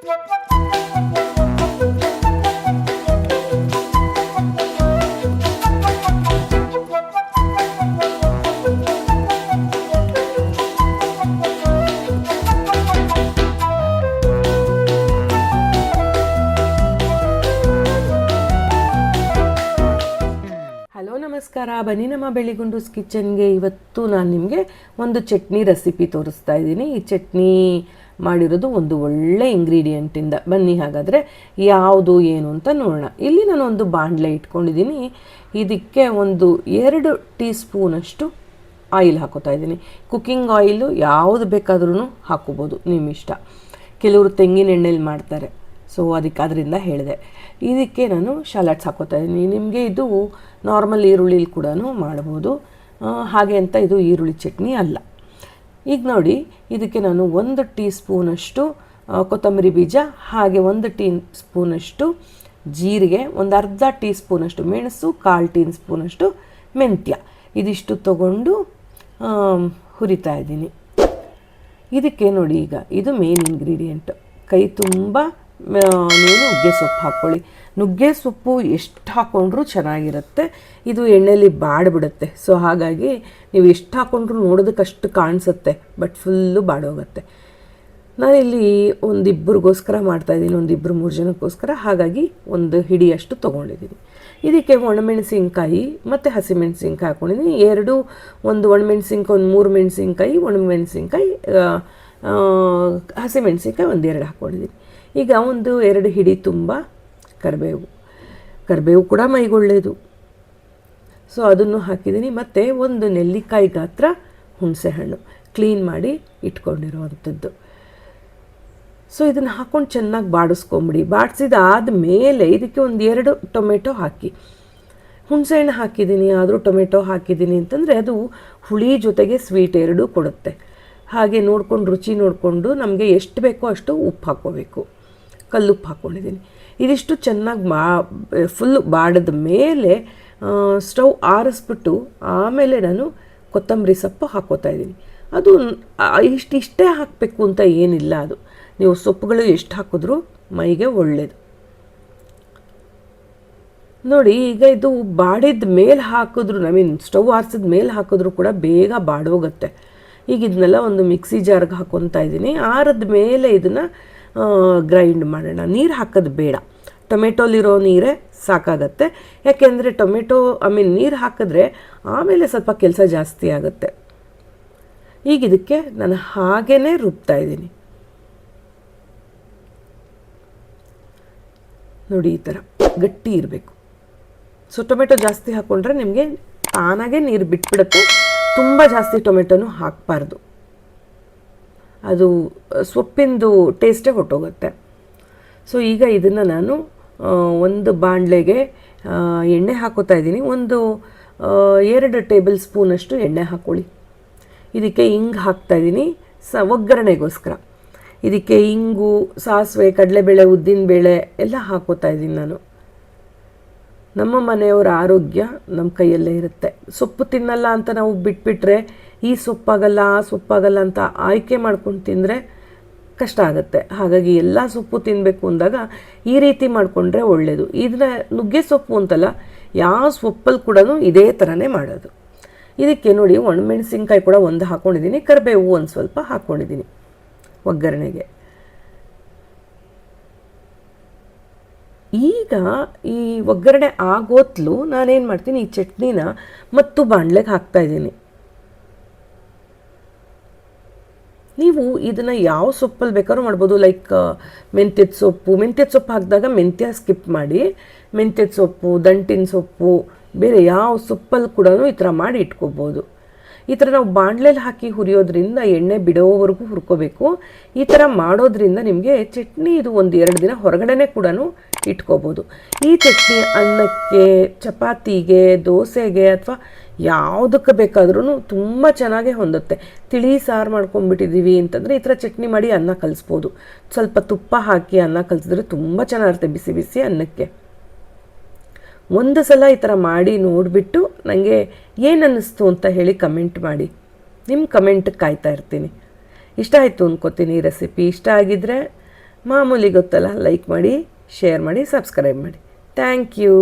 ನಮಸ್ಕಾರ, ಬನ್ನಿ ನಮ್ಮ ಬೆಳಿಗುಂಡೂಸ್ ಕಿಚನ್ಗೆ. ಇವತ್ತು ನಾನು ನಿಮಗೆ ಒಂದು ಚಟ್ನಿ ರೆಸಿಪಿ ತೋರಿಸ್ತಾ ಇದ್ದೀನಿ. ಈ ಚಟ್ನಿ ಮಾಡಿರೋದು ಒಂದು ಒಳ್ಳೆ ಇಂಗ್ರೀಡಿಯೆಂಟಿಂದ. ಬನ್ನಿ ಹಾಗಾದರೆ ಯಾವುದು ಏನು ಅಂತ ನೋಡೋಣ. ಇಲ್ಲಿ ನಾನು ಒಂದು ಬಾಣಲೆ ಇಟ್ಕೊಂಡಿದ್ದೀನಿ. ಇದಕ್ಕೆ ಒಂದು 2 ಟೀ ಸ್ಪೂನಷ್ಟು ಆಯಿಲ್ ಹಾಕೋತಾ ಇದ್ದೀನಿ. ಕುಕ್ಕಿಂಗ್ ಆಯಿಲು ಯಾವುದು ಬೇಕಾದ್ರೂ ಹಾಕೋಬೋದು, ನಿಮ್ಮ ಇಷ್ಟ. ಕೆಲವರು ತೆಂಗಿನ ಎಣ್ಣೆಲಿ ಮಾಡ್ತಾರೆ, ಸೊ ಅದರಿಂದ ಹೇಳಿದೆ. ಇದಕ್ಕೆ ನಾನು ಶಾಲಟ್ಸ್ ಹಾಕೋತಾ ಇದ್ದೀನಿ. ನಿಮಗೆ ಇದು ನಾರ್ಮಲ್ ಈರುಳ್ಳಿಲಿ ಕೂಡ ಮಾಡ್ಬೋದು, ಹಾಗೆ ಅಂತ ಇದು ಈರುಳ್ಳಿ ಚಟ್ನಿ ಅಲ್ಲ. ಈಗ ನೋಡಿ, ಇದಕ್ಕೆ ನಾನು 1 ಟೀ ಸ್ಪೂನಷ್ಟು ಕೊತ್ತಂಬರಿ ಬೀಜ, ಹಾಗೆ 1 ಟೀ ಸ್ಪೂನಷ್ಟು ಜೀರಿಗೆ, ಒಂದು ಅರ್ಧ ಟೀ ಸ್ಪೂನಷ್ಟು ಮೆಣಸು, 1/4 ಟೀ ಸ್ಪೂನಷ್ಟು ಮೆಂತ್ಯ, ಇದಿಷ್ಟು ತಗೊಂಡು ಹುರಿತಾ ಇದ್ದೀನಿ. ಇದಕ್ಕೆ ನೋಡಿ, ಈಗ ಇದು ಮೇನ್ ಇಂಗ್ರೀಡಿಯೆಂಟ್. ಕೈ ತುಂಬ ನೀವು ನುಗ್ಗೆ ಸೊಪ್ಪು ಹಾಕ್ಕೊಳ್ಳಿ. ನುಗ್ಗೆ ಸೊಪ್ಪು ಎಷ್ಟು ಹಾಕ್ಕೊಂಡ್ರೂ ಚೆನ್ನಾಗಿರುತ್ತೆ. ಇದು ಎಣ್ಣೆಯಲ್ಲಿ ಬಾಡಿಬಿಡುತ್ತೆ, ಸೊ ಹಾಗಾಗಿ ನೀವು ಎಷ್ಟು ಹಾಕ್ಕೊಂಡ್ರೂ ನೋಡೋದಕ್ಕಷ್ಟು ಕಾಣಿಸುತ್ತೆ, ಬಟ್ ಫುಲ್ಲು ಬಾಡೋಗುತ್ತೆ. ನಾನಿಲ್ಲಿ ಒಂದಿಬ್ಬರಿಗೋಸ್ಕರ ಮಾಡ್ತಾಯಿದ್ದೀನಿ, 1-2-3 ಜನಕ್ಕೋಸ್ಕರ, ಹಾಗಾಗಿ 1 ಹಿಡಿಯಷ್ಟು ತೊಗೊಂಡಿದ್ದೀನಿ. ಇದಕ್ಕೆ ಒಣಮೆಣಸಿನ್ಕಾಯಿ ಮತ್ತು ಹಸಿಮೆಣಸಿನ್ಕಾಯಿ ಹಾಕ್ಕೊಂಡಿದ್ದೀನಿ. ಒಂದು ಒಣಮೆಣಸಿನ್ಕಾಯಿ, ಒಂದು 3 ಮೆಣಸಿನ್ಕಾಯಿ, ಒಣಮೆಣಸಿನ್ಕಾಯಿ, ಹಸಿಮೆಣಸಿನ್ಕಾಯಿ 1-2 ಹಾಕ್ಕೊಂಡಿದ್ದೀನಿ. ಈಗ 1-2 ಹಿಡಿ ತುಂಬ ಕರಿಬೇವು ಕೂಡ ಮೈಗೊಳ್ಳೆಯದು, ಸೊ ಅದನ್ನು ಹಾಕಿದ್ದೀನಿ. ಮತ್ತು 1 ನೆಲ್ಲಿಕಾಯಿ ಗಾತ್ರ ಹುಣಸೆಹಣ್ಣು ಕ್ಲೀನ್ ಮಾಡಿ ಇಟ್ಕೊಂಡಿರುವಂಥದ್ದು. ಸೊ ಇದನ್ನು ಹಾಕ್ಕೊಂಡು ಚೆನ್ನಾಗಿ ಬಾಡಿಸ್ಕೊಂಬಿಡಿ. ಬಾಡಿಸಿದಾದ ಮೇಲೆ ಇದಕ್ಕೆ 1-2 ಟೊಮೆಟೊ ಹಾಕಿ. ಹುಣಸೆಹಣ್ಣು ಹಾಕಿದ್ದೀನಿ, ಆದರೂ ಟೊಮೆಟೊ ಹಾಕಿದ್ದೀನಿ ಅಂತಂದರೆ ಅದು ಹುಳಿ ಜೊತೆಗೆ ಸ್ವೀಟ್ ಎರಡೂ ಕೊಡುತ್ತೆ. ಹಾಗೆ ನೋಡಿಕೊಂಡು, ರುಚಿ ನೋಡಿಕೊಂಡು ನಮಗೆ ಎಷ್ಟು ಬೇಕೋ ಅಷ್ಟು ಉಪ್ಪು ಹಾಕ್ಕೋಬೇಕು. ಕಲ್ಲುಪ್ಪು ಹಾಕ್ಕೊಂಡಿದ್ದೀನಿ. ಇದಿಷ್ಟು ಚೆನ್ನಾಗಿ ಫುಲ್ಲು ಬಾಡಿದ ಮೇಲೆ ಸ್ಟವ್ ಆರಿಸ್ಬಿಟ್ಟು ಆಮೇಲೆ ನಾನು ಕೊತ್ತಂಬರಿ ಸೊಪ್ಪು ಹಾಕ್ಕೋತಾ ಇದ್ದೀನಿ. ಅದು ಇಷ್ಟೇ ಹಾಕಬೇಕು ಅಂತ ಏನಿಲ್ಲ, ಅದು ನೀವು ಸೊಪ್ಪುಗಳು ಎಷ್ಟು ಹಾಕಿದ್ರೂ ಮೈಗೆ ಒಳ್ಳೆಯದು. ನೋಡಿ, ಈಗ ಇದು ಬಾಡಿದ ಮೇಲೆ ಹಾಕಿದ್ರು, ಸ್ಟವ್ ಆರಿಸಿದ ಮೇಲೆ ಹಾಕಿದ್ರು ಕೂಡ ಬೇಗ ಬಾಡೋಗುತ್ತೆ. ಈಗ ಇದನ್ನೆಲ್ಲ ಒಂದು ಮಿಕ್ಸಿ ಜಾರ್ಗೆ ಹಾಕ್ಕೊತಾ ಇದ್ದೀನಿ. ಆರಿದ ಮೇಲೆ ಇದನ್ನು ಗ್ರೈಂಡ್ ಮಾಡೋಣ. ನೀರು ಹಾಕೋದು ಬೇಡ, ಟೊಮೆಟೊಲಿರೋ ನೀರೇ ಸಾಕಾಗತ್ತೆ. ಯಾಕೆಂದರೆ ನೀರು ಹಾಕಿದ್ರೆ ಆಮೇಲೆ ಸ್ವಲ್ಪ ಕೆಲಸ ಜಾಸ್ತಿ ಆಗುತ್ತೆ. ಈಗ ಇದಕ್ಕೆ ನಾನು ಹಾಗೇ ರುಬ್ತಾ ಇದ್ದೀನಿ. ನೋಡಿ, ಈ ಥರ ಗಟ್ಟಿ ಇರಬೇಕು. ಸೊ ಟೊಮೆಟೊ ಜಾಸ್ತಿ ಹಾಕ್ಕೊಂಡ್ರೆ ನಿಮಗೆ ತಾನಾಗೆ ನೀರು ಬಿಟ್ಬಿಡುತ್ತೆ. ತುಂಬ ಜಾಸ್ತಿ ಟೊಮೆಟೊನೂ ಹಾಕಬಾರ್ದು, ಅದು ಸೊಪ್ಪಿಂದು ಟೇಸ್ಟೇ ಹೊಟ್ಟೋಗುತ್ತೆ. ಸೊ ಈಗ ಇದನ್ನು ನಾನು ಒಂದು ಬಾಣಲೆಗೆ ಎಣ್ಣೆ ಹಾಕೋತಾ ಇದ್ದೀನಿ. 2 ಟೇಬಲ್ ಸ್ಪೂನಷ್ಟು ಎಣ್ಣೆ ಹಾಕ್ಕೊಳ್ಳಿ. ಇದಕ್ಕೆ ಇಂಗು ಹಾಕ್ತಾಯಿದ್ದೀನಿ ಒಗ್ಗರಣೆಗೋಸ್ಕರ. ಇದಕ್ಕೆ ಇಂಗು, ಸಾಸಿವೆ, ಕಡಲೆಬೇಳೆ, ಉದ್ದಿನಬೇಳೆ ಎಲ್ಲ ಹಾಕೋತಾ ಇದ್ದೀನಿ ನಾನು. ನಮ್ಮ ಮನೆಯವರ ಆರೋಗ್ಯ ನಮ್ಮ ಕೈಯಲ್ಲೇ ಇರುತ್ತೆ. ಸೊಪ್ಪು ತಿನ್ನಲ್ಲ ಅಂತ ನಾವು ಬಿಟ್ಬಿಟ್ರೆ ಈ ಸೊಪ್ಪಾಗಲ್ಲ ಆ ಸೊಪ್ಪಾಗಲ್ಲ ಅಂತ ಆಯ್ಕೆ ಮಾಡ್ಕೊಂಡು ತಿಂದರೆ ಕಷ್ಟ ಆಗುತ್ತೆ. ಹಾಗಾಗಿ ಎಲ್ಲ ಸೊಪ್ಪು ತಿನ್ನಬೇಕು ಅಂದಾಗ ಈ ರೀತಿ ಮಾಡಿಕೊಂಡ್ರೆ ಒಳ್ಳೆಯದು. ಇದನ್ನ ನುಗ್ಗೆ ಸೊಪ್ಪು ಅಂತಲ್ಲ, ಯಾವ ಸೊಪ್ಪಲ್ಲಿ ಕೂಡ ಇದೇ ಥರನೇ ಮಾಡೋದು. ಇದಕ್ಕೆ ನೋಡಿ, ಒಣಮೆಣಸಿನ್ಕಾಯಿ ಕೂಡ 1 ಹಾಕ್ಕೊಂಡಿದ್ದೀನಿ, ಕರಿಬೇವು ಒಂದು ಸ್ವಲ್ಪ ಹಾಕ್ಕೊಂಡಿದ್ದೀನಿ ಒಗ್ಗರಣೆಗೆ. ಈಗ ಈ ಒಗ್ಗರಣೆ ಆಗೋತ್ಲು ನಾನೇನು ಮಾಡ್ತೀನಿ, ಈ ಚಟ್ನಿನ ಮತ್ತು ಬಾಣಲೆಗೆ ಹಾಕ್ತಾಯಿದ್ದೀನಿ. ನೀವು ಇದನ್ನು ಯಾವ ಸೊಪ್ಪಲ್ಲಿ ಬೇಕಾದ್ರೂ ಮಾಡ್ಬೋದು. ಲೈಕ್ ಮೆಂತ್ಯದ ಸೊಪ್ಪು ಹಾಕಿದಾಗ ಮೆಂತ್ಯ ಸ್ಕಿಪ್ ಮಾಡಿ, ಮೆಂತ್ಯದ ಸೊಪ್ಪು, ದಂಟಿನ ಸೊಪ್ಪು, ಬೇರೆ ಯಾವ ಸೊಪ್ಪಲ್ಲಿ ಕೂಡ ಈ ಥರ ಮಾಡಿ ಇಟ್ಕೋಬೋದು. ಈ ಥರ ನಾವು ಬಾಣಲೆಯಲ್ಲಿ ಹಾಕಿ ಹುರಿಯೋದ್ರಿಂದ ಎಣ್ಣೆ ಬಿಡೋವರೆಗೂ ಹುರ್ಕೋಬೇಕು. ಈ ಥರ ಮಾಡೋದ್ರಿಂದ ನಿಮಗೆ ಚಟ್ನಿ ಇದು 1-2 ದಿನ ಹೊರಗಡೆನೇ ಕೂಡ ಇಟ್ಕೋಬೋದು. ಈ ಚಟ್ನಿ ಅನ್ನಕ್ಕೆ, ಚಪಾತಿಗೆ, ದೋಸೆಗೆ ಅಥವಾ ಯಾವುದಕ್ಕೆ ಬೇಕಾದ್ರೂ ತುಂಬ ಚೆನ್ನಾಗೇ ಹೊಂದುತ್ತೆ. ತಿಳಿ ಸಾರು ಮಾಡ್ಕೊಂಡ್ಬಿಟ್ಟಿದ್ದೀವಿ ಅಂತಂದರೆ ಈ ಥರ ಚಟ್ನಿ ಮಾಡಿ ಅನ್ನ ಕಲಿಸ್ಬೋದು. ಸ್ವಲ್ಪ ತುಪ್ಪ ಹಾಕಿ ಅನ್ನ ಕಲಿಸಿದ್ರೆ ತುಂಬ ಚೆನ್ನಾಗಿರುತ್ತೆ ಬಿಸಿ ಬಿಸಿ ಅನ್ನಕ್ಕೆ. ಒಂದು ಸಲ ಈ ಥರ ಮಾಡಿ ನೋಡಿಬಿಟ್ಟು ನನಗೆ ಏನು ಅನ್ನಿಸ್ತು ಅಂತ ಹೇಳಿ ಕಮೆಂಟ್ ಮಾಡಿ. ನಿಮ್ಮ ಕಮೆಂಟ್ ಕಾಯ್ತಾ ಇರ್ತೀನಿ. ಇಷ್ಟ ಆಯಿತು ಅಂದ್ಕೋತೀನಿ ಈ ರೆಸಿಪಿ. ಇಷ್ಟ ಆಗಿದ್ದರೆ ಮಾಮೂಲಿ ಗೊತ್ತಲ್ಲ, ಲೈಕ್ ಮಾಡಿ, ಶೇರ್ ಮಾಡಿ, ಸಬ್ಸ್ಕ್ರೈಬ್ ಮಾಡಿ. Thank you.